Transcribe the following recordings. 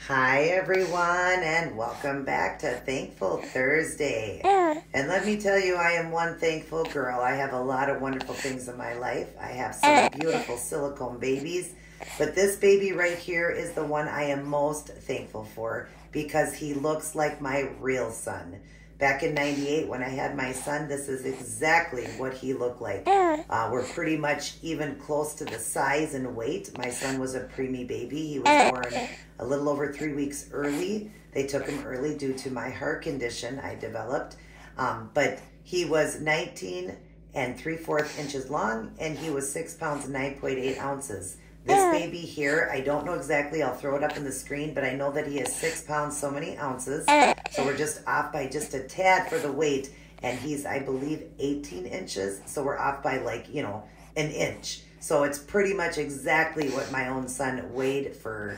Hi everyone, and welcome back to Thankful Thursday. And let me tell you, I am one thankful girl. I have a lot of wonderful things in my life. I have some beautiful silicone babies, but this baby right here is the one I am most thankful for because he looks like my real son. Back in '98 when I had my son, this is exactly what he looked like. We're pretty much even close to the size and weight. My son was a preemie baby. He was born a little over 3 weeks early. They took him early due to my heart condition I developed. But he was 19 3/4 inches long, and he was 6 pounds and 9.8 ounces. This baby here, I don't know exactly, I'll throw it up on the screen, but I know that he is 6 pounds, so many ounces. So we're just off by just a tad for the weight, and he's, I believe, 18 inches. So we're off by like, you know, an inch. So it's pretty much exactly what my own son weighed for,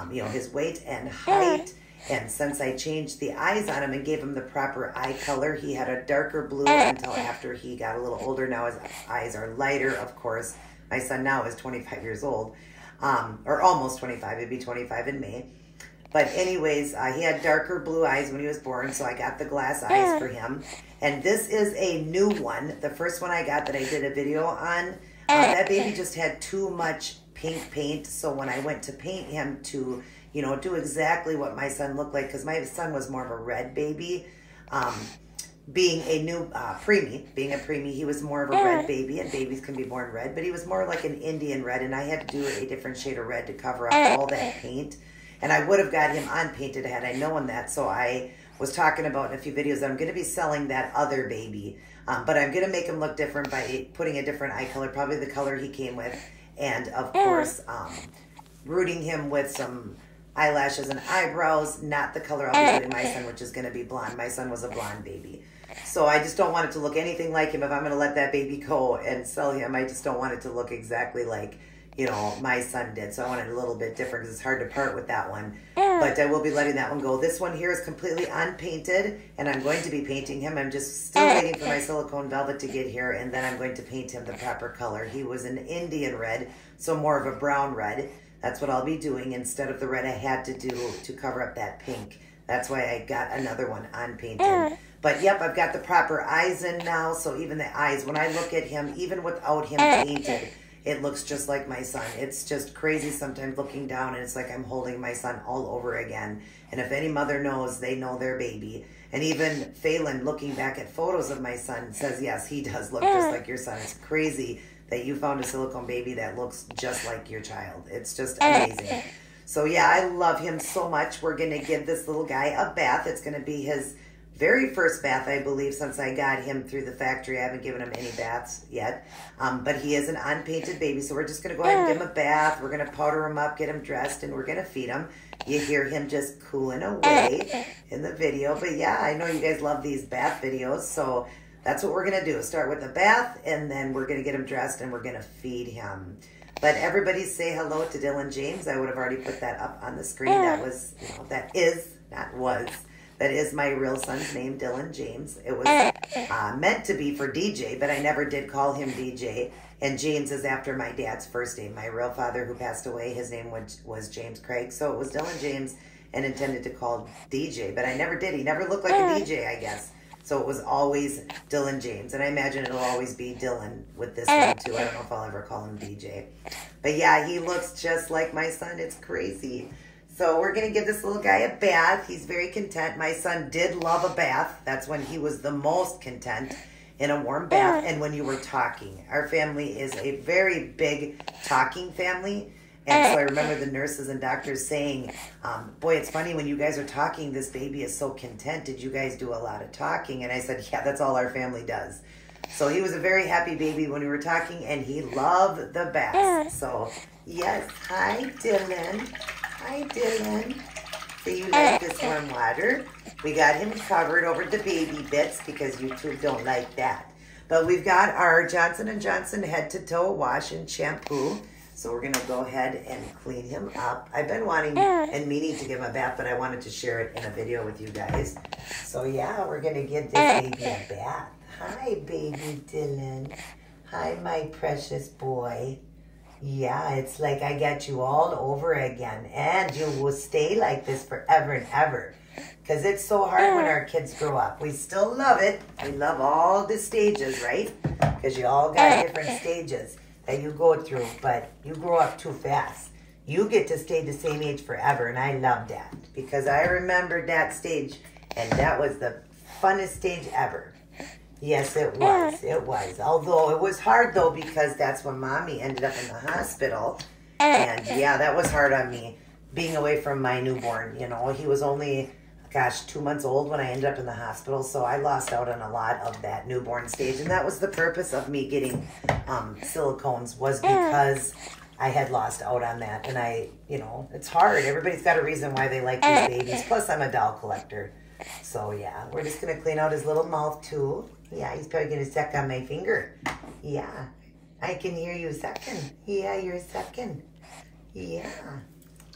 you know, his weight and height. And since I changed the eyes on him and gave him the proper eye color, he had a darker blue until after he got a little older. Now his eyes are lighter, of course. My son now is 25 years old, or almost 25. It'd be 25 in May. But anyways, he had darker blue eyes when he was born, so I got the glass eyes for him. And this is a new one. The first one I got that I did a video on, that baby just had too much pink paint. So when I went to paint him to, you know, do exactly what my son looked like, because my son was more of a red baby. Being a new preemie, he was more of a red baby, and babies can be born red, but he was more like an Indian red, and I had to do a different shade of red to cover up all that paint. And I would have got him unpainted had I known that, so I was talking about in a few videos that I'm going to be selling that other baby, but I'm going to make him look different by putting a different eye color, probably the color he came with, and of course, rooting him with some eyelashes and eyebrows, not the color I'll be doing my son, which is going to be blonde. My son was a blonde baby. So I just don't want it to look anything like him. If I'm going to let that baby go and sell him, I just don't want it to look exactly like, you know, my son did. So I want it a little bit different because it's hard to part with that one. But I will be letting that one go. This one here is completely unpainted, and I'm going to be painting him. I'm just still waiting for my silicone velvet to get here, and then I'm going to paint him the proper color. He was an Indian red, so more of a brown red. That's what I'll be doing instead of the red I had to do to cover up that pink. That's why I got another one unpainted. But yep, I've got the proper eyes in now. So even the eyes, when I look at him, even without him painted, it looks just like my son. It's just crazy sometimes looking down, and it's like I'm holding my son all over again. And if any mother knows, they know their baby. And even Phelan, looking back at photos of my son, says, yes, he does look just like your son. It's crazy that you found a silicone baby that looks just like your child. It's just amazing. So yeah, I love him so much. We're going to give this little guy a bath. It's going to be his very first bath, I believe, since I got him through the factory. I haven't given him any baths yet. But he is an unpainted baby, so we're just going to go ahead and give him a bath. We're going to powder him up, get him dressed, and we're going to feed him. You hear him just cooling away in the video. But yeah, I know you guys love these bath videos, so that's what we're going to do. Start with the bath, and then we're going to get him dressed, and we're going to feed him. But everybody say hello to Dylan James. I would have already put that up on the screen. That was, you know, that is my real son's name, Dylan James. It was meant to be for DJ, but I never did call him DJ. And James is after my dad's first name. My real father, who passed away, his name was James Craig. So it was Dylan James and intended to call DJ, but I never did. He never looked like a DJ, I guess. So it was always Dylan James. And I imagine it'll always be Dylan with this one, too. I don't know if I'll ever call him DJ. But yeah, he looks just like my son. It's crazy. So we're going to give this little guy a bath. He's very content. My son did love a bath. That's when he was the most content, in a warm bath. And when you were talking. Our family is a very big talking family. And so I remember the nurses and doctors saying, boy, it's funny when you guys are talking, this baby is so content. Did you guys do a lot of talking? And I said, yeah, that's all our family does. So he was a very happy baby when we were talking, and he loved the bath. So yes, hi, Dylan. Hi, Dylan. So you like this warm water? We got him covered over the baby bits because YouTube don't like that. But we've got our Johnson & Johnson head-to-toe wash and shampoo. So we're going to go ahead and clean him up. I've been wanting and meaning to give him a bath, but I wanted to share it in a video with you guys. So yeah, we're going to give this baby a bath. Hi, baby Dylan. Hi, my precious boy. Yeah, it's like I got you all over again. And you will stay like this forever and ever. Because it's so hard when our kids grow up. We still love it. We love all the stages, right? Because you all got different stages that you go through. But you grow up too fast. You get to stay the same age forever. And I love that. Because I remembered that stage. And that was the funnest stage ever. Yes, it was. It was. Although it was hard, though, because that's when Mommy ended up in the hospital. And, yeah, that was hard on me, being away from my newborn. You know, he was only, 2 months old when I ended up in the hospital. So I lost out on a lot of that newborn stage. And that was the purpose of me getting silicones, was because I had lost out on that. And it's hard. Everybody's got a reason why they like these babies. Plus, I'm a doll collector. So, yeah, we're just going to clean out his little mouth, too. Yeah, he's probably going to suck on my finger. Yeah, I can hear you sucking. Yeah, you're sucking. Yeah.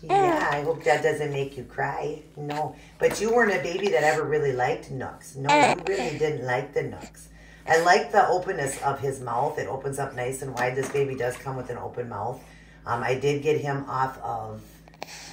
Yeah, I hope that doesn't make you cry. No, but you weren't a baby that ever really liked nooks. No, you really didn't like the nooks. I like the openness of his mouth. It opens up nice and wide. This baby does come with an open mouth. I did get him off of,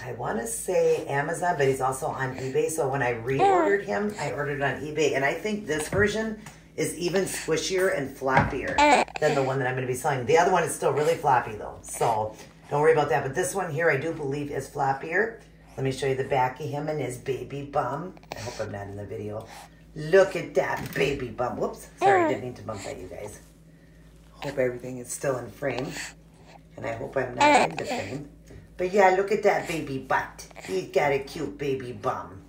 I want to say Amazon, but he's also on eBay. So when I reordered him, I ordered it on eBay. And I think this version is even squishier and floppier than the one that I'm going to be selling. The other one is still really floppy, though. So don't worry about that. But this one here, I do believe, is floppier. Let me show you the back of him and his baby bum. I hope I'm not in the video. Look at that baby bum. Whoops. Sorry, I didn't mean to bump at you guys. Hope everything is still in frame. And I hope I'm not in the frame. But yeah, look at that baby butt. He's got a cute baby bum.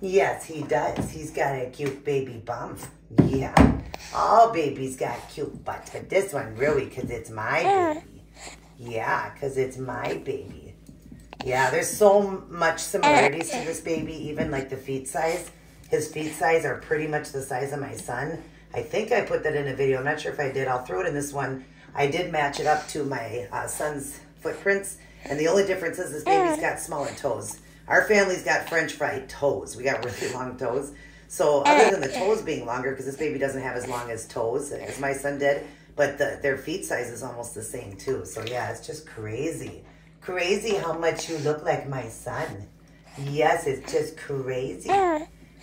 Yes, he does. He's got a cute baby bum. Yeah. All babies got cute butts. But this one really, because it's my baby. Yeah, because it's my baby. Yeah, there's so much similarities to this baby. Even like the feet size. His feet size are pretty much the size of my son. I think I put that in a video. I'm not sure if I did. I'll throw it in this one. I did match it up to my son's footprints. And the only difference is this baby's got smaller toes. Our family's got French fry toes. We got really long toes. So other than the toes being longer, because this baby doesn't have as long as toes as my son did, but their feet size is almost the same too. So yeah, it's just crazy. Crazy how much you look like my son. Yes, it's just crazy.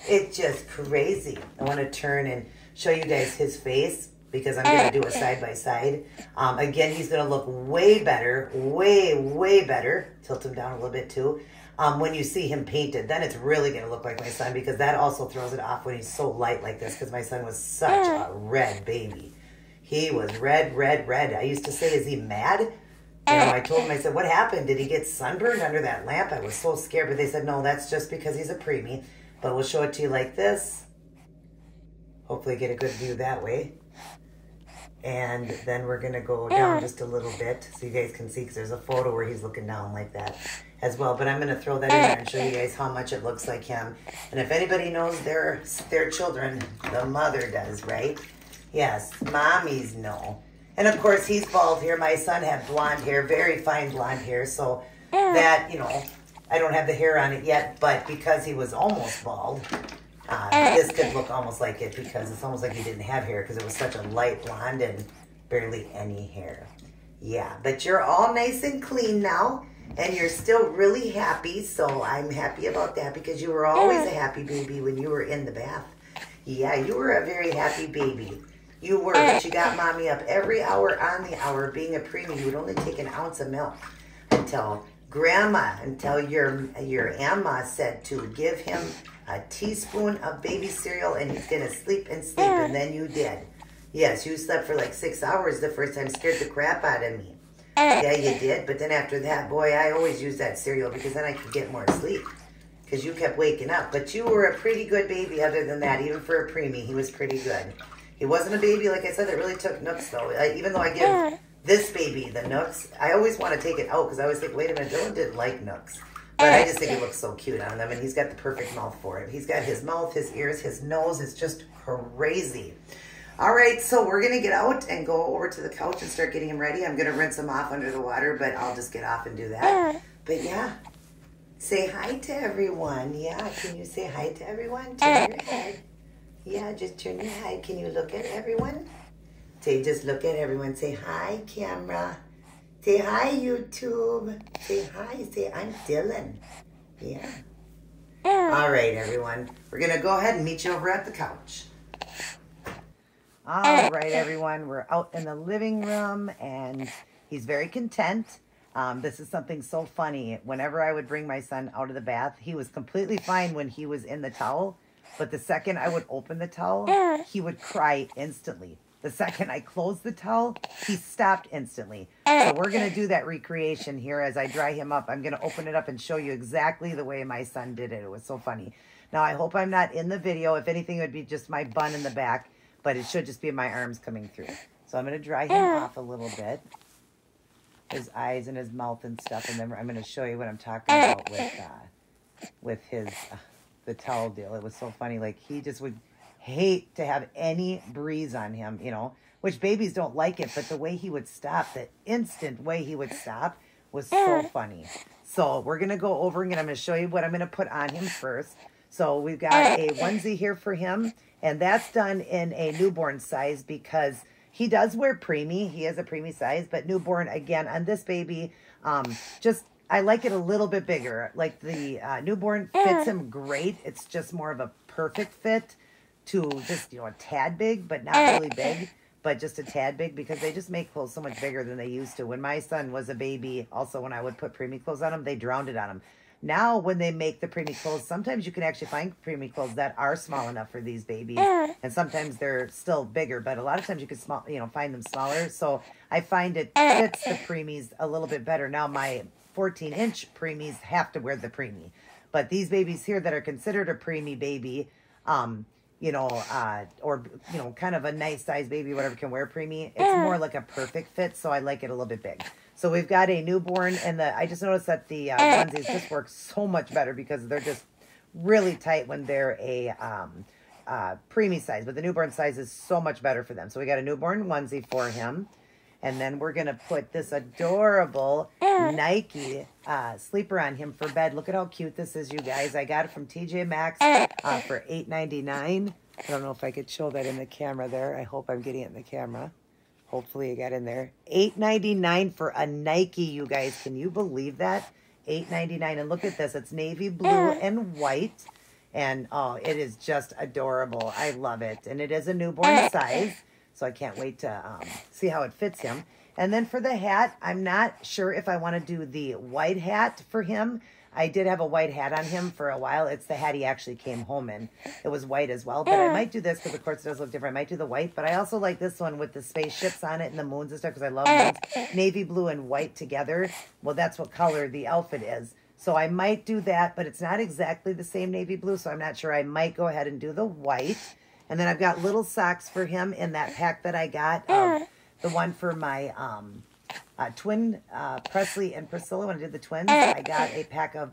It's just crazy. I want to turn and show you guys his face, because I'm going to do a side-by-side. Again, he's going to look way better, way better. Tilt him down a little bit too. When you see him painted, then it's really going to look like my son, because that also throws it off when he's so light like this, because my son was such a red baby. He was red. I used to say, is he mad? You know, I told him, I said, what happened? Did he get sunburned under that lamp? I was so scared, but they said, no, that's just because he's a preemie. But we'll show it to you like this. Hopefully get a good view that way. And then we're going to go down just a little bit so you guys can see, because there's a photo where he's looking down like that as well. But I'm going to throw that in there and show you guys how much it looks like him. And if anybody knows their children, the mother does, right? Yes, mommies know. And of course, he's bald here. My son had blonde hair, very fine blonde hair. So that, I don't have the hair on it yet. But because he was almost bald, this could look almost like it, because it's almost like he didn't have hair, because it was such a light blonde and barely any hair. Yeah, but you're all nice and clean now, and you're still really happy, so I'm happy about that, because you were always a happy baby when you were in the bath. Yeah, you were a very happy baby. You were, but you got mommy up every hour on the hour. Being a preemie, you would only take an ounce of milk until your Amma said to give him a teaspoon of baby cereal and he's going to sleep and sleep, and then you did. Yes, you slept for like 6 hours the first time, scared the crap out of me. Yeah, you did, but then after that, boy, I always used that cereal, because then I could get more sleep, because you kept waking up. But you were a pretty good baby other than that. Even for a preemie, he was pretty good. He wasn't a baby, like I said, that really took nooks, though. Even though I give this baby the nooks, I always want to take it out, because I always think, wait a minute, Dylan didn't like nooks. But I just think it looks so cute on them, and he's got the perfect mouth for it. He's got his mouth, his ears, his nose. It's just crazy. All right, so we're going to get out and go over to the couch and start getting him ready. I'm going to rinse him off under the water, but I'll just get off and do that. But yeah, say hi to everyone. Yeah, can you say hi to everyone? Turn your head. Yeah, just turn your head. Can you look at everyone? Say, just look at everyone. Say, hi, camera. Say hi, YouTube. Say hi. Say I'm Dylan. Yeah. All right, everyone. We're going to go ahead and meet you over at the couch. All right, everyone. We're out in the living room, and he's very content. This is something so funny. Whenever I would bring my son out of the bath, he was completely fine when he was in the towel. But the second I would open the towel, he would cry instantly. The second I closed the towel, he stopped instantly. So we're going to do that recreation here as I dry him up. I'm going to open it up and show you exactly the way my son did it. It was so funny. Now, I hope I'm not in the video. If anything, it would be just my bun in the back. But it should just be my arms coming through. So I'm going to dry him off a little bit. His eyes and his mouth and stuff. And then I'm going to show you what I'm talking about with his the towel deal. It was so funny. Like, he just would hate to have any breeze on him, you know, which babies don't like it, but the way he would stop, the instant way he would stop was so funny. So we're going to go over and I'm going to show you what I'm going to put on him first. So we've got a onesie here for him, and that's done in a newborn size because he does wear preemie. He is a preemie size, but newborn, again, on this baby, I like it a little bit bigger. Like the newborn fits him great. It's just more of a perfect fit to just, you know, a tad big, but not really big, but just a tad big because they just make clothes so much bigger than they used to. When my son was a baby, also when I would put preemie clothes on him, they drowned it on him. Now, when they make the preemie clothes, sometimes you can actually find preemie clothes that are small enough for these babies, and sometimes they're still bigger, but a lot of times you can find them smaller. So I find it fits the preemies a little bit better. Now, my 14-inch preemies have to wear the preemie, but these babies here that are considered a preemie baby, or, you know, kind of a nice size baby, whatever can wear preemie, it's more like a perfect fit, so I like it a little bit big. So we've got a newborn, and I just noticed that the onesies just work so much better because they're just really tight when they're a preemie size, but the newborn size is so much better for them. So we got a newborn onesie for him, and then we're going to put this adorable Nike sleeper on him for bed. Look at how cute this is, you guys. I got it from TJ Maxx for $8.99. I don't know if I could show that in the camera there. I hope I'm getting it in the camera. Hopefully I got in there. $8.99 for a Nike, you guys. Can you believe that? $8.99. And look at this. It's navy blue and white. And, oh, it is just adorable. I love it. And it is a newborn size. So I can't wait to see how it fits him. And then for the hat, I'm not sure if I want to do the white hat for him. I did have a white hat on him for a while. It's the hat he actually came home in. It was white as well. But I might do this because, of course, it does look different. I might do the white. But I also like this one with the spaceships on it and the moons and stuff because I love moons. Navy blue and white together. Well, that's what color the outfit is. So I might do that, but it's not exactly the same navy blue. So I'm not sure. I might go ahead and do the white. And then I've got little socks for him in that pack that I got. The one for my twin, Presley and Priscilla, when I did the twins. I got a pack of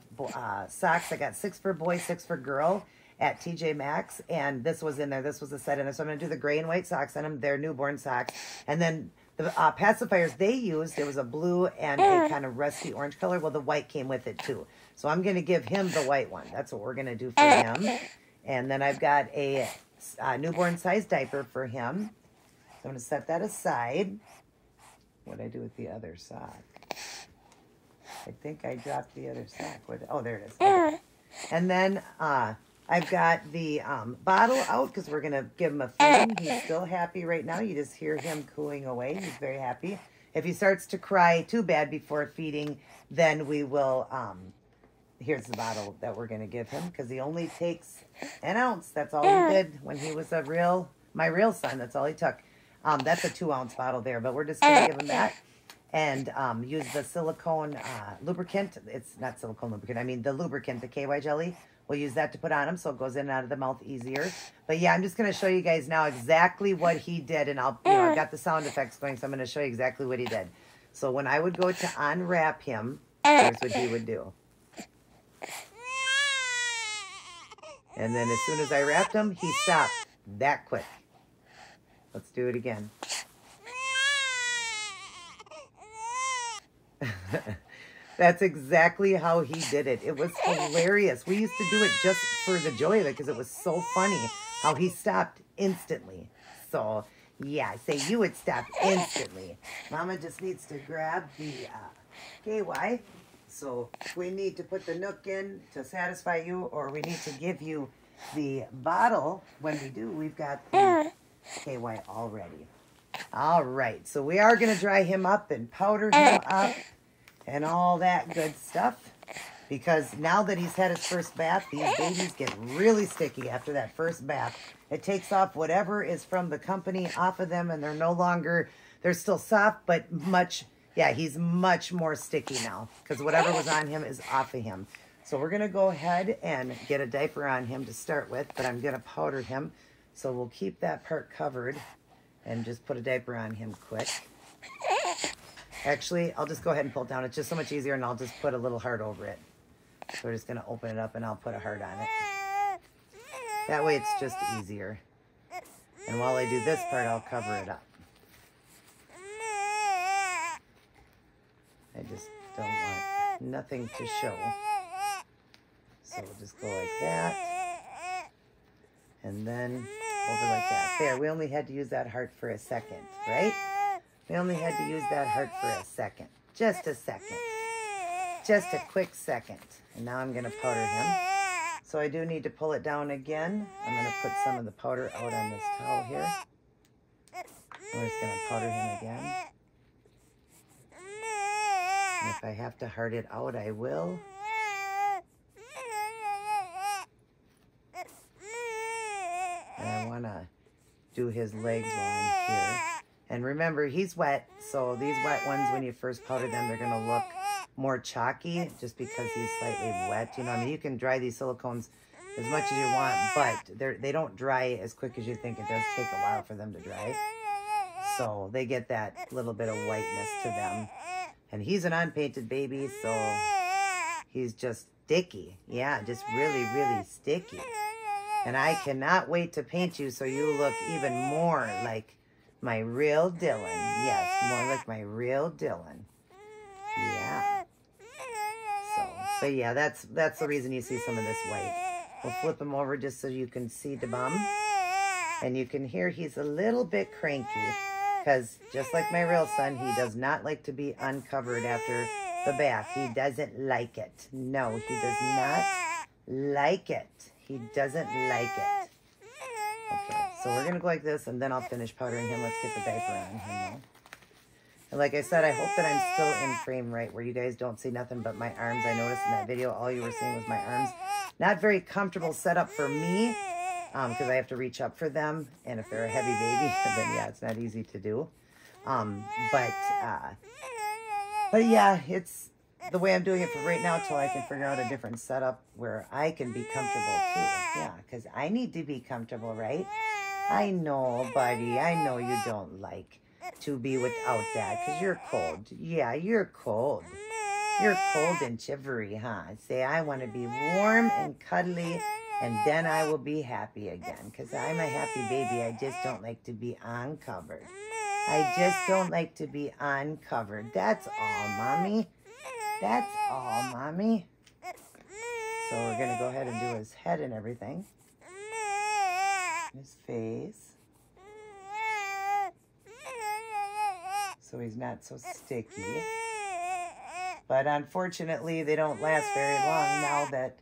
socks. I got 6 for boy, 6 for girl at TJ Maxx. And this was in there. This was a set in there. So I'm going to do the gray and white socks on them. They're newborn socks. And then the pacifiers they used, it was a blue and a kind of rusty orange color. Well, the white came with it too. So I'm going to give him the white one. That's what we're going to do for him. And then I've got a newborn size diaper for him. So I'm going to set that aside. What did I do with the other sock? I think I dropped the other sock. Oh, there it is. Okay. And then I've got the bottle out because we're going to give him a feeding. He's still happy right now. You just hear him cooing away. He's very happy. If he starts to cry too bad before feeding, then we will... here's the bottle that we're going to give him because he only takes an ounce. That's all he did when he was my real son. That's all he took. That's a 2-ounce bottle there, but we're just going to give him that and use the silicone lubricant. It's not silicone lubricant. I mean the lubricant, the KY jelly. We'll use that to put on him so it goes in and out of the mouth easier. But yeah, I'm just going to show you guys now exactly what he did. And I've got the sound effects going, so I'm going to show you exactly what he did. So when I would go to unwrap him, here's what he would do. And then as soon as I wrapped him, he stopped that quick. Let's do it again. That's exactly how he did it. It was hilarious. We used to do it just for the joy of it because it was so funny how he stopped instantly. So Yeah, say you would stop instantly. Mama just needs to grab the KY. So we need to put the Nook in to satisfy you, or we need to give you the bottle. When we do, we've got the KY already. All right, so we are going to dry him up and powder him up and all that good stuff. Because now that he's had his first bath, these babies get really sticky after that first bath. It takes off whatever is from the company off of them, and they're no longer, they're still soft, but much, yeah, he's much more sticky now. Because whatever was on him is off of him. So we're going to go ahead and get a diaper on him to start with, but I'm going to powder him. So we'll keep that part covered and just put a diaper on him quick. Actually, I'll just go ahead and pull it down. It's just so much easier, and I'll just put a little heart over it. So we're just going to open it up, and I'll put a heart on it. That way it's just easier. And while I do this part, I'll cover it up. I just don't want nothing to show. So we'll just go like that. And then over like that. There, we only had to use that heart for a second, right? We only had to use that heart for a second. Just a second. Just a quick second. And now I'm going to powder him. So I do need to pull it down again. I'm going to put some of the powder out on this towel here. We're just going to powder him again. And if I have to heart it out, I will. And I want to do his legs while I'm here. And remember, he's wet. So these wet ones, when you first powder them, they're going to look more chalky just because he's slightly wet. You know, I mean, you can dry these silicones as much as you want, but they don't dry as quick as you think. It does take a while for them to dry. So they get that little bit of whiteness to them. And he's an unpainted baby, so he's just sticky. Yeah, just really, really sticky. And I cannot wait to paint you so you look even more like my real Dylan. Yes, more like my real Dylan. Yeah. But yeah, that's the reason you see some of this white. We'll flip him over just so you can see the bum. And you can hear he's a little bit cranky because just like my real son, he does not like to be uncovered after the bath. He doesn't like it. No, he does not like it. He doesn't like it. Okay, so we're going to go like this, and then I'll finish powdering him. Let's get the diaper on him now. And like I said, I hope that I'm still in frame right where you guys don't see nothing but my arms. I noticed in that video, all you were seeing was my arms. Not very comfortable setup for me because I have to reach up for them. And if they're a heavy baby, then yeah, it's not easy to do. But yeah, it's the way I'm doing it for right now till I can figure out a different setup where I can be comfortable too. Yeah, because I need to be comfortable, right? I know, buddy. I know you don't like to be without that because you're cold. Yeah, you're cold. You're cold and shivery, huh? Say, I want to be warm and cuddly, and then I will be happy again because I'm a happy baby. I just don't like to be uncovered. I just don't like to be uncovered. That's all, Mommy. That's all, Mommy. So we're going to go ahead and do his head and everything. His face. So he's not so sticky. But unfortunately, they don't last very long now that,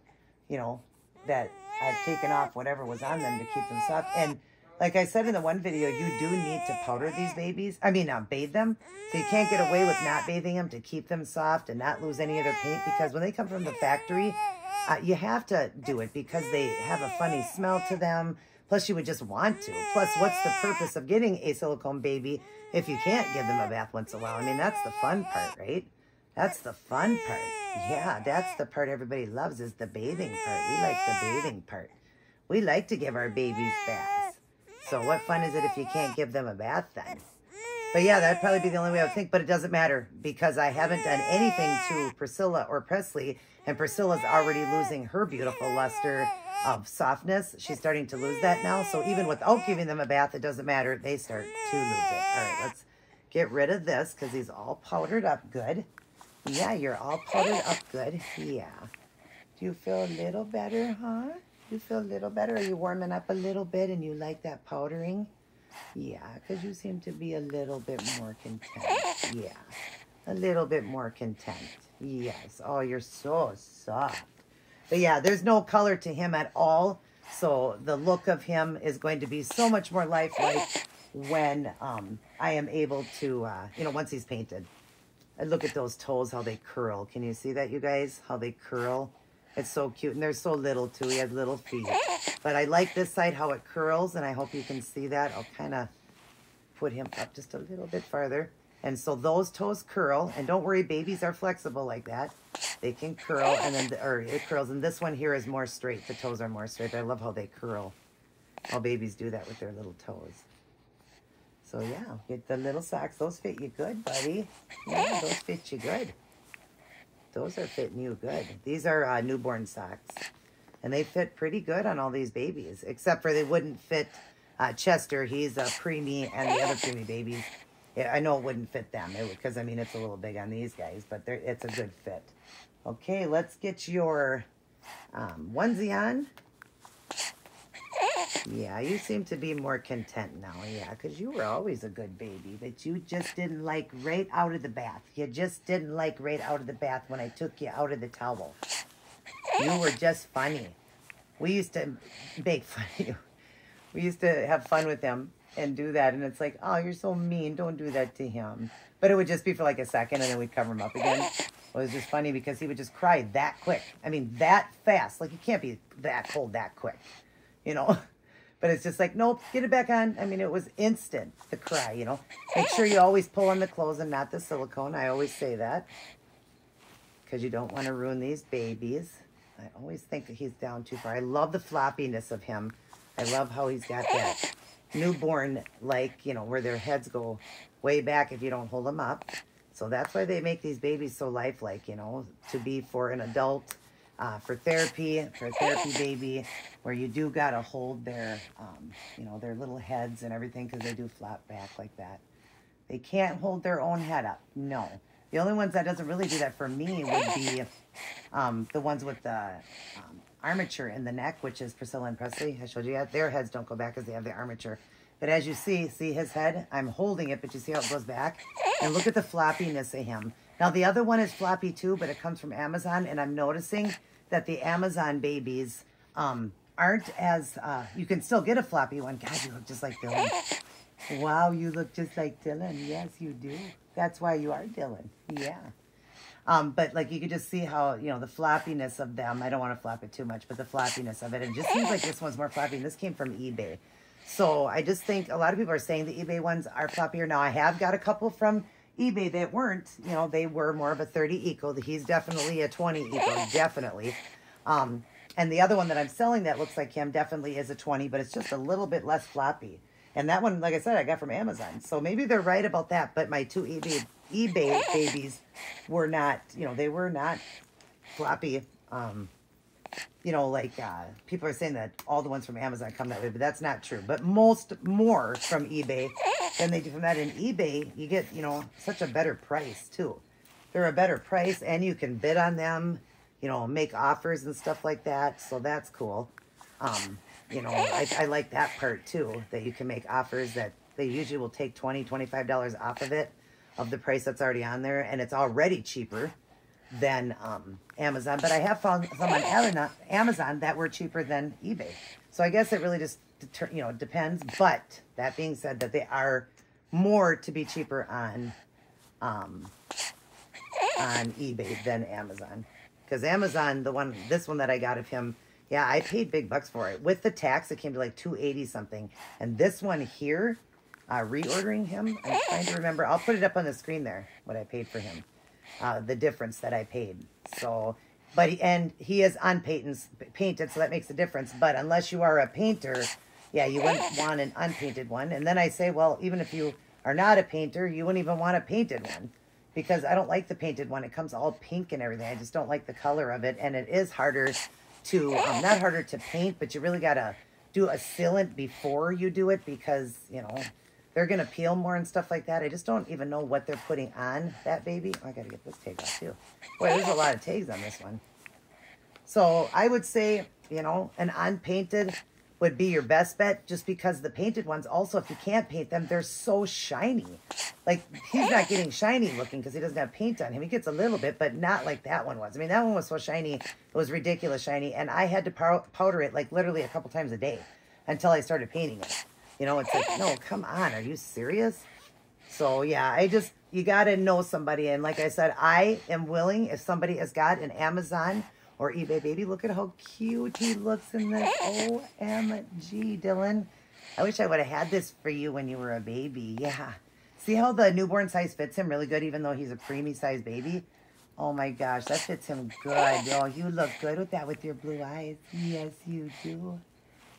you know, that I've taken off whatever was on them to keep them soft. And like I said in the one video, you do need to powder these babies. I mean, bathe them. So you can't get away with not bathing them to keep them soft and not lose any of their paint. Because when they come from the factory, you have to do it because they have a funny smell to them. Plus, you would just want to. Plus, what's the purpose of getting a silicone baby if you can't give them a bath once in a while? I mean, that's the fun part, right? That's the fun part. Yeah, that's the part everybody loves is the bathing part. We like the bathing part. We like to give our babies baths. So what fun is it if you can't give them a bath then? But yeah, that'd probably be the only way I would think, but it doesn't matter because I haven't done anything to Priscilla or Presley, and Priscilla's already losing her beautiful luster of softness. She's starting to lose that now. So even without giving them a bath, it doesn't matter. They start to lose it. All right, let's get rid of this because he's all powdered up good. Yeah, you're all powdered up good. Yeah. Do you feel a little better, huh? You feel a little better? Are you warming up a little bit and you like that powdering? Yeah, because you seem to be a little bit more content. Yeah, a little bit more content. Yes. Oh, you're so soft. But yeah, there's no color to him at all. So the look of him is going to be so much more lifelike when I am able to, once he's painted. And look at those toes, how they curl. Can you see that, you guys? How they curl. It's so cute. And they're so little, too. He has little feet. But I like this side, how it curls. And I hope you can see that. I'll kind of put him up just a little bit farther. And so those toes curl. And don't worry, babies are flexible like that. They can curl. And then, it curls. And this one here is more straight. The toes are more straight. But I love how they curl. How babies do that with their little toes. So, yeah, get the little socks. Those fit you good, buddy. Yeah, those fit you good. Those are fitting you good. These are newborn socks. And they fit pretty good on all these babies. Except for they wouldn't fit Chester. He's a preemie, and the other preemie babies. Yeah, I know it wouldn't fit them. Because, I mean, it's a little big on these guys. But it's a good fit. Okay, let's get your onesie on. Yeah, you seem to be more content now. Yeah, because you were always a good baby. But you just didn't like right out of the bath. You just didn't like right out of the bath when I took you out of the towel. You were just funny. We used to make fun of you. We used to have fun with him and do that. And it's like, oh, you're so mean. Don't do that to him. But it would just be for like a second, and then we'd cover him up again. It was just funny because he would just cry that quick. I mean, that fast. Like, you can't be that cold that quick, you know. But it's just like, nope, get it back on. I mean, it was instant, the cry, you know. Make sure you always pull on the clothes and not the silicone. I always say that. Because you don't want to ruin these babies. I always think that he's down too far. I love the floppiness of him. I love how he's got that newborn, like, you know, where their heads go way back if you don't hold them up. So that's why they make these babies so lifelike, you know, to be for an adult. For a therapy baby, where you do got to hold their, their little heads and everything, because they do flop back like that. They can't hold their own head up. No. The only ones that doesn't really do that for me would be the ones with the armature in the neck, which is Priscilla and Presley. I showed you that. Their heads don't go back because they have the armature. But as you see his head? I'm holding it, but you see how it goes back? And look at the floppiness of him. Now, the other one is floppy too, but it comes from Amazon, and I'm noticing that the Amazon babies aren't as, you can still get a floppy one. God, you look just like Dylan. Wow, you look just like Dylan. Yes, you do. That's why you are Dylan. Yeah. But, like, you could just see how, you know, the floppiness of them. I don't want to flop it too much, but the floppiness of it. It just seems like this one's more floppy, and this came from eBay. So I just think a lot of people are saying the eBay ones are floppier. Now, I have got a couple from eBay that weren't, you know, they were more of a 30 eco. He's definitely a 20 eco, definitely. And the other one that I'm selling that looks like him definitely is a 20, but it's just a little bit less floppy. And that one, like I said, I got from Amazon. So maybe they're right about that, but my two eBay babies were not, you know, they were not floppy. You know, like people are saying that all the ones from Amazon come that way, but that's not true. But more from eBay than they do from that. In eBay, you get, you know, such a better price too. They're a better price, and you can bid on them, you know, make offers and stuff like that. So that's cool. You know, I like that part too, that you can make offers that they usually will take $20, $25 off of it, of the price that's already on there, and it's already cheaper than Amazon. But I have found some on Amazon that were cheaper than eBay. So I guess it really just, you know, depends. But that being said, that they are more to be cheaper on eBay than Amazon. Because Amazon, this one that I got of him, yeah, I paid big bucks for it. With the tax, it came to like $280 something. And this one here, reordering him, I'm trying to remember. I'll put it up on the screen there, what I paid for him. The difference that I paid. So, but he is painted, so that makes a difference. But unless you are a painter, yeah, you wouldn't want an unpainted one. And then I say, well, even if you are not a painter, you wouldn't even want a painted one, because I don't like the painted one. It comes all pink and everything. I just don't like the color of it, and it is harder to not harder to paint, but you really gotta do a sealant before you do it, because, you know, they're going to peel more and stuff like that. I just don't even know what they're putting on that baby. Oh, I got to get this tag off too. Boy, there's a lot of tags on this one. So I would say, you know, an unpainted would be your best bet, just because the painted ones, also, if you can't paint them, they're so shiny. Like, he's not getting shiny looking because he doesn't have paint on him. He gets a little bit, but not like that one was. I mean, that one was so shiny. It was ridiculous shiny. And I had to powder it, like, literally a couple times a day until I started painting it. You know, it's like, no, come on. Are you serious? So, yeah, you got to know somebody. And like I said, I am willing, if somebody has got an Amazon or eBay baby, look at how cute he looks in this. OMG, Dylan. I wish I would have had this for you when you were a baby. Yeah. See how the newborn size fits him really good, even though he's a preemie size baby? Oh my gosh, that fits him good. Oh, you look good with that, with your blue eyes. Yes, you do.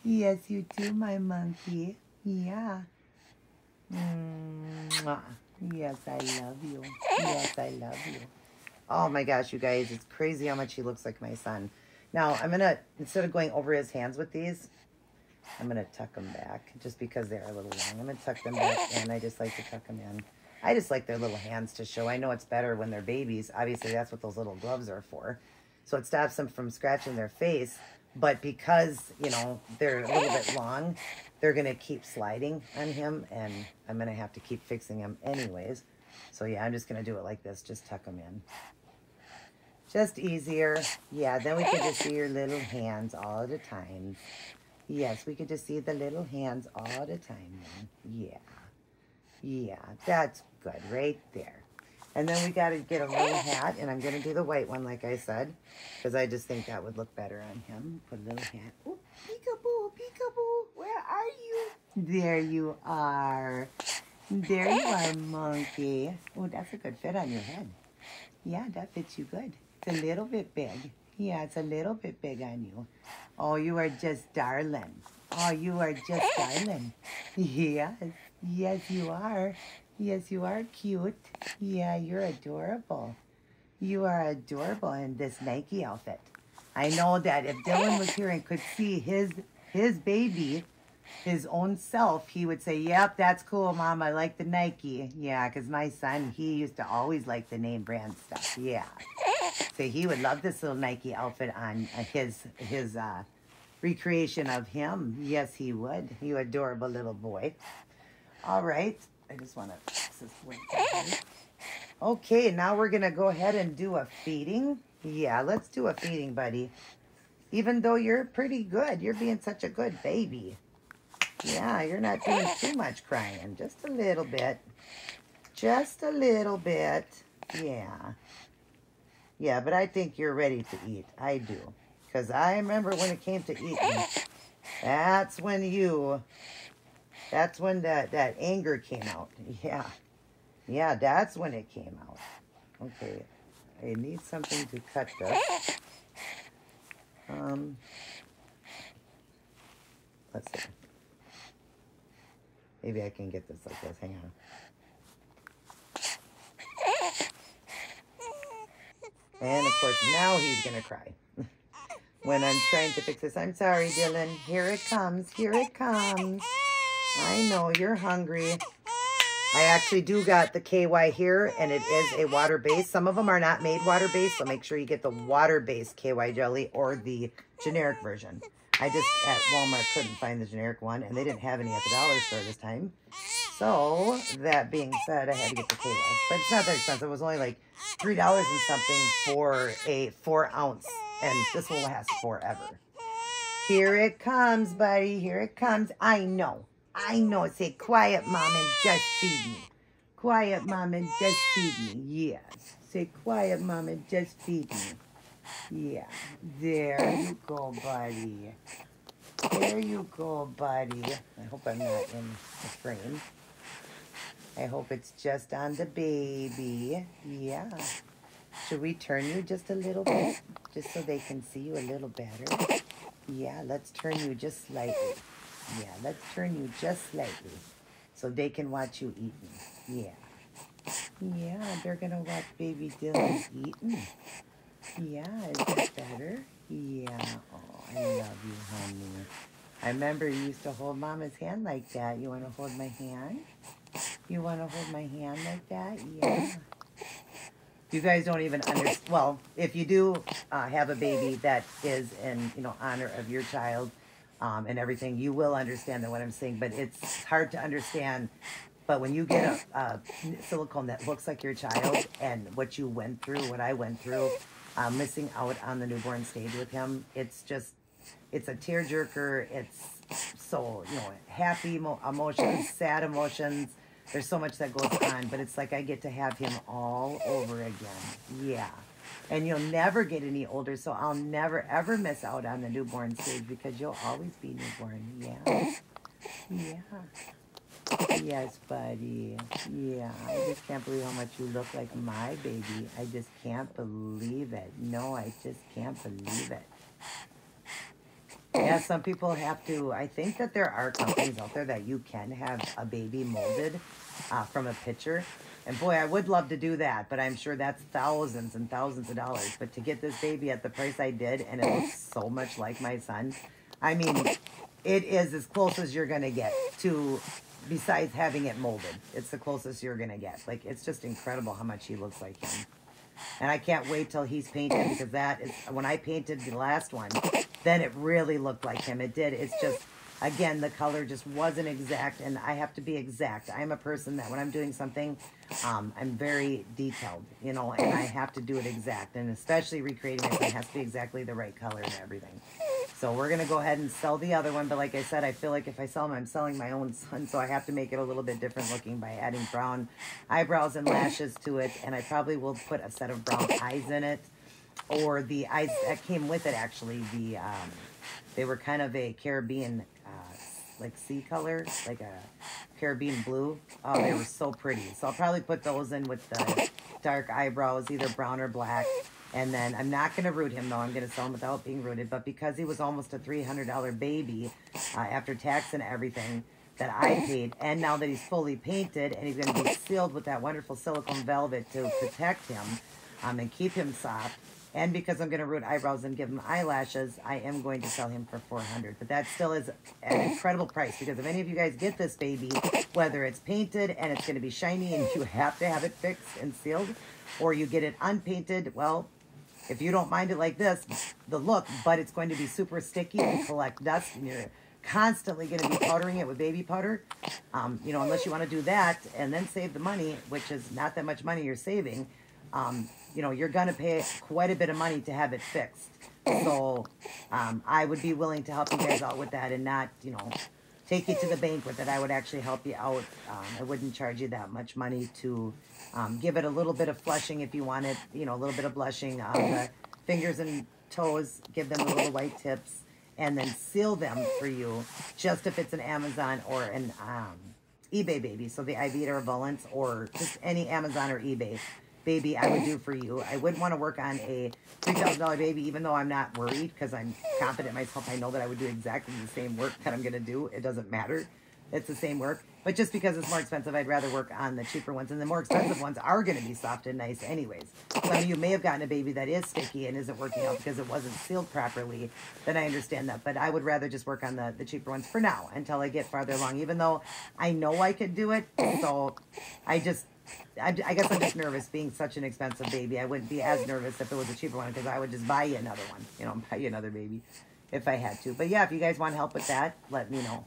Yes, you do, my monkey. Yeah. Mwah. Yes, I love you. Yes, I love you. Oh my gosh, you guys, it's crazy how much he looks like my son. Now, I'm going to, instead of going over his hands with these, I'm going to tuck them back just because they're a little long. I'm going to tuck them back in. I just like to tuck them in. I just like their little hands to show. I know it's better when they're babies. Obviously, that's what those little gloves are for. So it stops them from scratching their face. But because, you know, they're a little bit long, they're going to keep sliding on him. And I'm going to have to keep fixing him anyways. So, yeah, I'm just going to do it like this. Just tuck them in. Just easier. Yeah, then we can just see your little hands all the time. Yes, we could just see the little hands all the time then. Yeah. Yeah, that's good right there. And then we got to get a little hat, and I'm going to do the white one like I said, because I just think that would look better on him. Put a little hat. Oh, peekaboo, peekaboo, where are you? There you are. There you are, monkey. Oh, that's a good fit on your head. Yeah, that fits you good. It's a little bit big. Yeah, it's a little bit big on you. Oh, you are just darling. Oh, you are just darling. Yes. Yes, you are. Yes, you are cute. Yeah, you're adorable. You are adorable in this Nike outfit. I know that if Dylan was here and could see his baby, his own self, he would say, yep, that's cool, Mom. I like the Nike. Yeah, because my son, he used to always like the name brand stuff. Yeah. So he would love this little Nike outfit on his recreation of him. Yes, he would. You adorable little boy. All right. I just want to fix this one. Okay, now we're going to go ahead and do a feeding. Yeah, let's do a feeding, buddy. Even though you're pretty good. You're being such a good baby. Yeah, you're not doing too much crying. Just a little bit. Just a little bit. Yeah. Yeah, but I think you're ready to eat. I do. Because I remember when it came to eating, that's when that anger came out. Yeah. Yeah, that's when it came out. Okay. I need something to cut this. Let's see. Maybe I can get this like this. Hang on. And, of course, now he's going to cry. When I'm trying to fix this. I'm sorry, Dylan. Here it comes. Here it comes. I know you're hungry. I actually do got the KY here, and it is a water-based. Some of them are not made water-based, so make sure you get the water-based KY jelly or the generic version. I just, at Walmart, couldn't find the generic one, and they didn't have any at the dollar store this time. So, that being said, I had to get the KY. But it's not that expensive. It was only like $3 and something for a 4-ounce, and this will last forever. Here it comes, buddy. Here it comes. I know. I know. Say, quiet, Mom, and just feed me. Quiet, Mom, and just feed me. Yes. Say, quiet, Mom, and just feed me. Yeah. There you go, buddy. There you go, buddy. I hope I'm not in the frame. I hope it's just on the baby. Yeah. Should we turn you just a little bit? Just so they can see you a little better? Yeah, let's turn you just slightly. Yeah, let's turn you just slightly. So they can watch you eating. Yeah. Yeah, they're going to watch baby Dylan eating. Yeah, is that better? Yeah. Oh, I love you, honey. I remember you used to hold Mama's hand like that. You want to hold my hand? You want to hold my hand like that? Yeah. You guys don't even understand. Well, if you do have a baby that is in, honor of your child, and everything, you will understand that what I'm saying, but it's hard to understand. But when you get a silicone that looks like your child and what you went through, what I went through, missing out on the newborn stage with him, it's a tearjerker. It's so, happy emotions, sad emotions. There's so much that goes on, but it's like I get to have him all over again. Yeah. And you'll never get any older, so I'll never, ever miss out on the newborn stage because you'll always be newborn. Yeah. Yeah. Yes, buddy. Yeah. I just can't believe how much you look like my baby. I just can't believe it. No, I just can't believe it. Yeah, some people have to. I think that there are companies out there that you can have a baby molded from a picture. And boy, I would love to do that, but I'm sure that's thousands and thousands of dollars. But to get this baby at the price I did, and it looks so much like my son, I mean, it is as close as you're going to get to, besides having it molded. It's the closest you're going to get. Like, it's just incredible how much he looks like him. And I can't wait till he's painted, because that is, when I painted the last one, then it really looked like him. It did. It's just, again, the color just wasn't exact, and I have to be exact. I'm a person that when I'm doing something, I'm very detailed, and I have to do it exact, and especially recreating it, it has to be exactly the right color and everything. So we're going to go ahead and sell the other one, but like I said, I feel like if I sell them, I'm selling my own son, so I have to make it a little bit different looking by adding brown eyebrows and lashes to it, and I probably will put a set of brown eyes in it, or the eyes that came with it, actually, they were kind of a Caribbean, like sea color, like a Caribbean blue. Oh, they were so pretty. So I'll probably put those in with the dark eyebrows, either brown or black. And then I'm not going to root him, though. I'm going to sell him without being rooted. But because he was almost a $300 baby after tax and everything that I paid, and now that he's fully painted and he's going to be sealed with that wonderful silicone velvet to protect him and keep him soft, and because I'm going to root eyebrows and give him eyelashes, I am going to sell him for $400. But that still is an incredible price, because if any of you guys get this baby, whether it's painted and it's going to be shiny and you have to have it fixed and sealed, or you get it unpainted, well, if you don't mind it like this, the look, but it's going to be super sticky and collect dust, and you're constantly going to be powdering it with baby powder, unless you want to do that and then save the money, which is not that much money you're saving, you're going to pay quite a bit of money to have it fixed. So I would be willing to help you guys out with that and not, take you to the bank with it. I would actually help you out. I wouldn't charge you that much money to give it a little bit of flushing if you want it, a little bit of blushing. The fingers and toes, give them the little white tips, and then seal them for you, just if it's an Amazon or an eBay baby. So the Ivita or Valence, or just any Amazon or eBay baby I would do for you. I wouldn't want to work on a $3,000 baby, even though I'm not worried, because I'm confident myself. I know that I would do exactly the same work that I'm going to do. It doesn't matter. It's the same work. But just because it's more expensive, I'd rather work on the cheaper ones. And the more expensive ones are going to be soft and nice anyways. Some of you may have gotten a baby that is sticky and isn't working out because it wasn't sealed properly. Then I understand that. But I would rather just work on the cheaper ones for now until I get farther along, even though I know I could do it. So I guess I'm just nervous being such an expensive baby. I wouldn't be as nervous if it was a cheaper one, because I would just buy you another one, buy you another baby if I had to. But yeah, if you guys want help with that, let me know.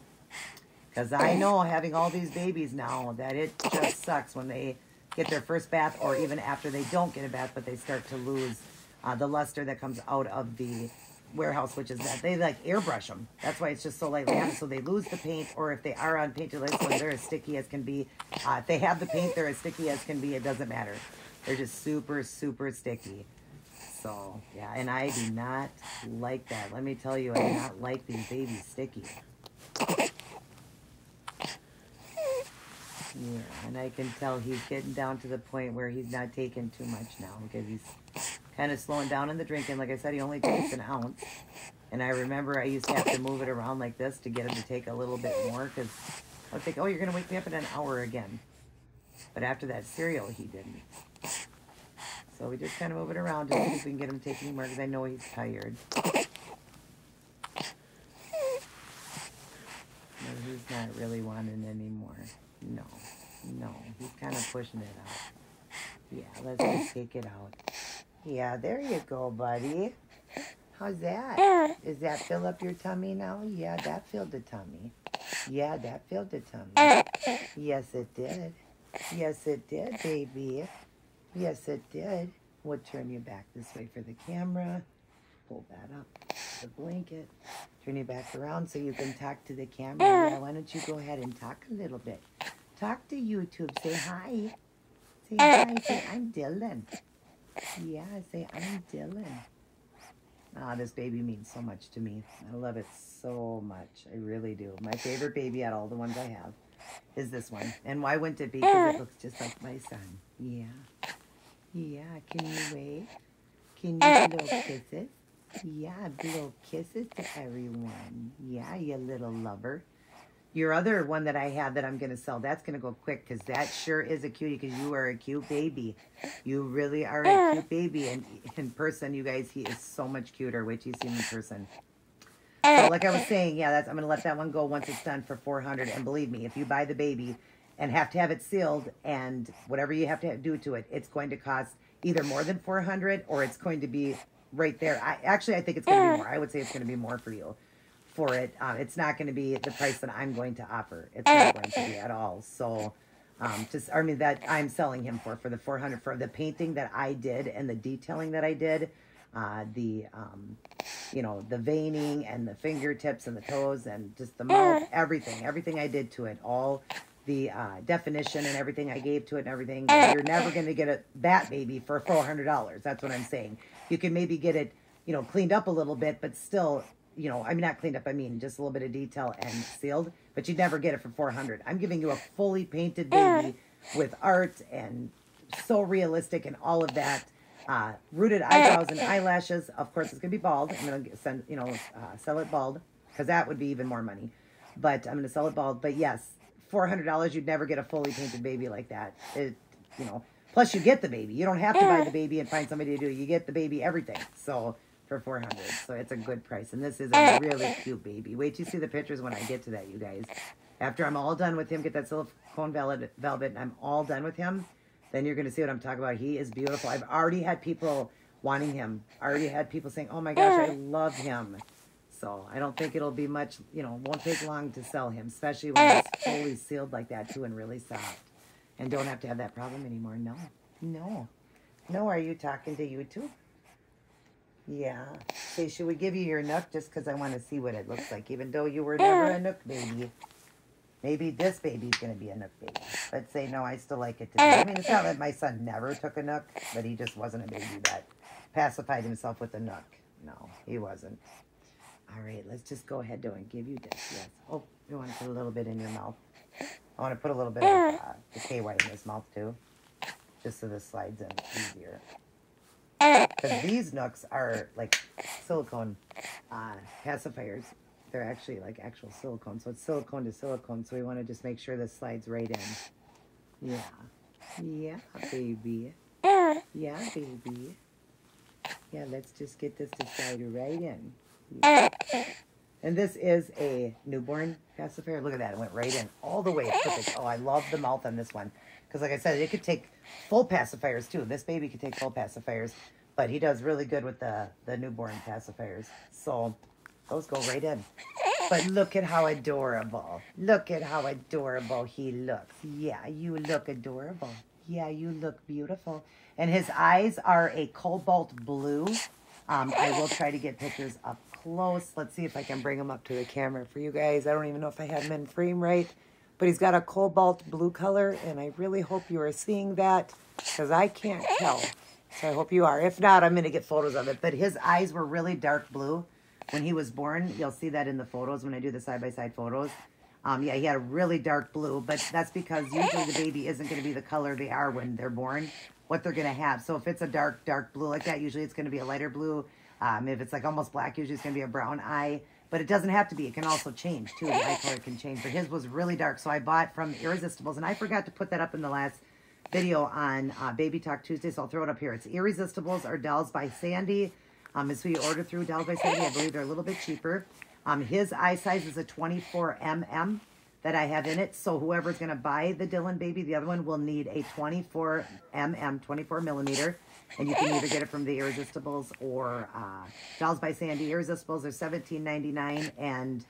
Because I know, having all these babies now, that it just sucks when they get their first bath, or even after they don't get a bath, but they start to lose the luster that comes out of the warehouse, which is that they like airbrush them. That's why it's just so lightly on, so they lose the paint, or if they are unpainted like this one, they're as sticky as can be. If they have the paint, they're as sticky as can be. It doesn't matter. They're just super, super sticky. So, yeah, and I do not like that. Let me tell you, I do not like these babies sticky. Yeah, and I can tell he's getting down to the point where he's not taking too much now, because he's kind of slowing down in the drinking. Like I said, he only takes an ounce. And I remember I used to have to move it around like this to get him to take a little bit more, because I would think, oh, you're going to wake me up in an hour again. But after that cereal, he didn't. So we just kind of move it around to see if we can get him taking more, because I know he's tired. No, he's not really wanting anymore. No, he's kind of pushing it out. Yeah, let's just take it out. Yeah, there you go, buddy. How's that? Does that fill up your tummy now? Yeah, that filled the tummy. Yeah, that filled the tummy. Yes, it did. Yes, it did, baby. Yes, it did. We'll turn you back this way for the camera. Pull that up, the blanket. Turn you back around so you can talk to the camera. Yeah, why don't you go ahead and talk a little bit? Talk to YouTube. Say hi. Say hi. Say, I'm Dylan. Yeah, say, I'm Dylan. Ah, this baby means so much to me. I love it so much. I really do. My favorite baby out of all the ones I have is this one. And why wouldn't it be? Because it looks just like my son. Yeah. Yeah, can you wave? Can you blow kisses? Yeah, blow kisses to everyone. Yeah, you little lover. Your other one that I had that I'm going to sell, that's going to go quick because that sure is a cutie because you are a cute baby. You really are a cute baby. And in person, you guys, he is so much cuter. Wait till you see him in person. So like I was saying, yeah, I'm going to let that one go once it's done for $400. And believe me, if you buy the baby and have to have it sealed and whatever you have to do to it, it's going to cost either more than $400 or it's going to be right there. I think it's going to be more. I would say it's going to be more for you for it. It's not going to be the price that I'm going to offer. It's not going to be at all. So that I'm selling him for the $400 for the painting that I did and the detailing that I did, the veining and the fingertips and the toes and just the mouth, everything I did to it, all the definition and everything I gave to it and everything. You're never going to get that baby for $400. That's what I'm saying. You can maybe get it, cleaned up a little bit, but still, not cleaned up. I mean, just a little bit of detail and sealed, but you'd never get it for $400. I'm giving you a fully painted baby with art and so realistic and all of that. Rooted eyebrows and eyelashes. Of course, it's going to be bald. I'm going to sell it bald because that would be even more money. But I'm going to sell it bald. But yes, $400, you'd never get a fully painted baby like that. Plus you get the baby. You don't have to buy the baby and find somebody to do it. You get the baby, everything. So for $400. So it's a good price. And this is a really cute baby. Wait till you see the pictures when I get to that, you guys. After I'm all done with him, get that silicone velvet, and I'm all done with him, then you're going to see what I'm talking about. He is beautiful. I've already had people wanting him. I already had people saying, oh my gosh, I love him. So I don't think it'll be much, won't take long to sell him, especially when it's fully sealed like that too and really soft. And don't have to have that problem anymore. No. Are you talking to YouTube? Yeah. Say, should we give you your nook just because I want to see what it looks like, even though you were never a nook baby. Maybe this baby's going to be a nook baby. But say, no, I still like it today. I mean, it's not that my son never took a nook, but he just wasn't a baby that pacified himself with a nook. No, he wasn't. All right, let's just go ahead and give you this. Yes. Oh, you want to put a little bit in your mouth. I want to put a little bit of the KY in his mouth too, just so this slides in easier. Because these nooks are like silicone pacifiers. They're actually like actual silicone. So it's silicone to silicone. So we want to just make sure this slides right in. Yeah. Yeah, baby. Yeah, baby. Yeah, let's just get this to slide right in. Yeah. And this is a newborn pacifier. Look at that. It went right in all the way. It's perfect. Oh, I love the mouth on this one. Because like I said, it could take full pacifiers too. This baby could take full pacifiers. But he does really good with the newborn pacifiers. So those go right in. But look at how adorable. Look at how adorable he looks. Yeah, you look adorable. Yeah, you look beautiful. And his eyes are a cobalt blue. I will try to get pictures up close. Let's see if I can bring him up to the camera for you guys. I don't even know if I have him in frame right. But he's got a cobalt blue color. And I really hope you are seeing that. Because I can't tell. So I hope you are. If not, I'm going to get photos of it. But his eyes were really dark blue when he was born. You'll see that in the photos when I do the side-by-side photos. Yeah, he had a really dark blue. But that's because usually the baby isn't going to be the color they are when they're born, what they're going to have. So if it's a dark blue like that, usually it's going to be a lighter blue. If it's like almost black, usually it's going to be a brown eye. But it doesn't have to be. It can also change, too. The eye color can change. But his was really dark. So I bought from Irresistibles. And I forgot to put that up in the last video on Baby Talk Tuesday, so I'll throw it up here. It's Irresistibles or Dolls by Sandy. It's who you order through, Dolls by Sandy. I believe they're a little bit cheaper. His eye size is a 24 mm. that I have in it. So whoever's going to buy the Dylan baby, the other one will need a 24 millimeter. And you can either get it from the Irresistibles or Dolls by Sandy. Irresistibles are $17.99. And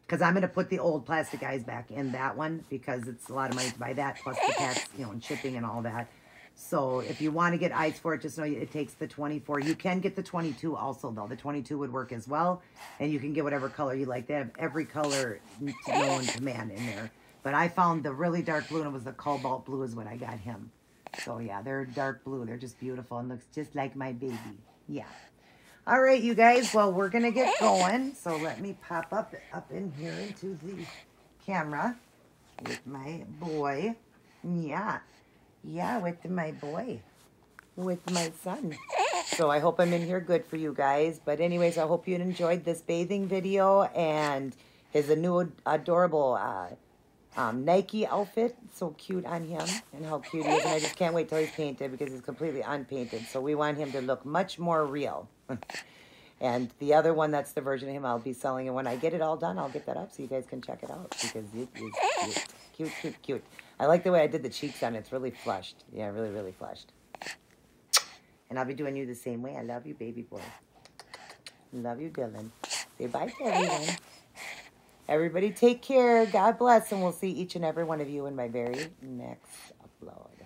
because I'm going to put the old plastic eyes back in that one because it's a lot of money to buy that, plus the tax, you know, and shipping and all that. So if you want to get eyes for it, just know it takes the 24. You can get the 22 also, though. The 22 would work as well. And you can get whatever color you like. They have every color known to man in there. But I found the really dark blue, and it was the cobalt blue is what I got him. So, yeah, they're dark blue. They're just beautiful and looks just like my baby. Yeah. All right, you guys. Well, we're going to get going. So let me pop up in here into the camera with my boy. Yeah. Yeah, with my boy, with my son. So I hope I'm in here good for you guys. But anyways, I hope you enjoyed this bathing video and his new adorable Nike outfit. So cute on him and how cute he is. And I just can't wait till he's painted because he's completely unpainted. So we want him to look much more real. And the other one, that's the version of him I'll be selling. And when I get it all done, I'll get that up so you guys can check it out because it is cute. Cute, cute, cute. I like the way I did the cheeks on it. It's really flushed. Yeah, really, really flushed. And I'll be doing you the same way. I love you, baby boy. Love you, Dylan. Say bye to everyone. Everybody take care. God bless. And we'll see each and every one of you in my very next upload.